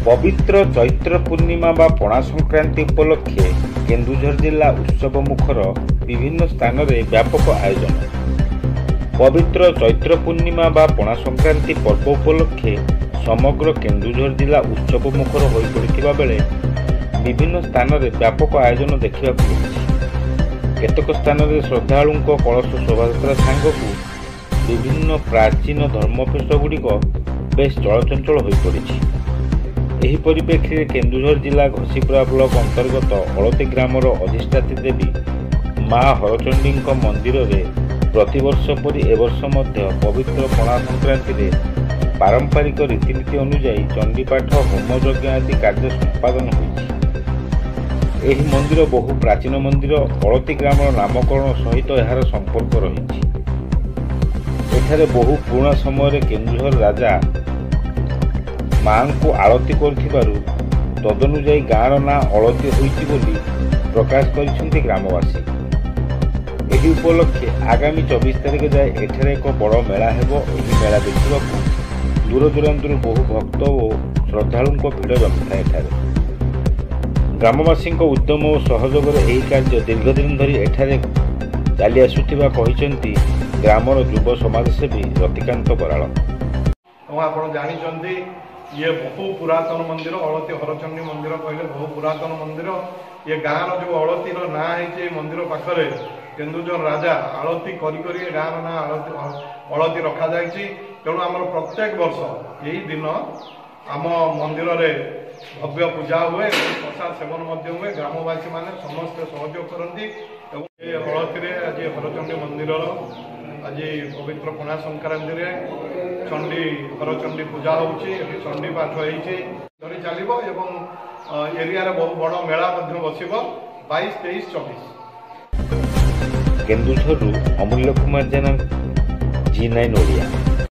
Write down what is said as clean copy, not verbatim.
पवित्र चैत्र पूर्णिमा बा पणा संक्रांति उपलक्षे केन्दुझर जिला उत्सव मुखर विभिन्न स्थान में व्यापक आयोजन। पवित्र चैत्र पूर्णिमा बा पणा संक्रांति पर्व उपलक्षे समग्र केन्दुझर जिला उत्सव मुखर हो पड़ता बेले विभिन्न स्थान में व्यापक आयोजन देखा मिली। केतक स्थान में श्रद्धालु कलश शोभायात्रा सांगक विभिन्न प्राचीन धर्मपीठ गुड़िक बेस चलचंचल हो पड़ी। एही परिप्रेक्षी में केन्दुझर जिला घसीपुरा ब्लॉक अंतर्गत हलती ग्रामर अधिष्ठात्री देवी माँ हरचंडी मंदिर में प्रतिवर्ष परी एवर्ष पवित्र पणा संक्रांति में पारंपरिक रीतिनीति अनुजाई चंडीपाठ होमयज्ञ आदि कार्य संपादन होइछि। एही मंदिर बहु प्राचीन मंदिर हलती ग्रामर नामकरण सहित यार संपर्क रही। एठारे बहु पुराना समय केन्दुझर राजा माँ को आरती कर तदनुजाई गाँव ना अलती होती प्रकाश कर ग्रामवासी। यही उपलक्षे आगामी 24 तारिख जाए एठारे एक बड़ मेला हेबो। एही मेला देखा दूर दूरांतर बहु भक्त और श्रद्धालु भिड़ जमी था। ग्रामवासी उद्यम और सहयोग यही कार्य दीर्घदिन धरी एठारे चली आसुथिबा कहिसेंती ग्रामर युव समाजसेवी रतिकांत बराल। आप जानी ये बहु पुरातन मंदिर हलती हरचंडी मंदिर कहले बहु पुरातन मंदिर। ये गाँव जो हलती ना है मंदिर पाखरे केन्दुझर राजा आलती करी गाँव ना हलती रखा जाए। तेणु आम प्रत्येक वर्ष यही दिन आम मंदिर रे भव्य पूजा हुए, प्रसाद सेवन हुए। ग्रामवासी मैंने समस्ते सहयोग करती। हलती आज हरचंडी मंदिर आज पवित्र पणा संक्रांति रे चंडी हरचंडी पूजा होची। चंडी पाठ होइछि धरी चलिबो एवं एरिया रे बहुत बड़ मेला मध्य बसिबो 22, 23, 24। केन्दुझर अमूल्य कुमार जेना G9 ओडिया।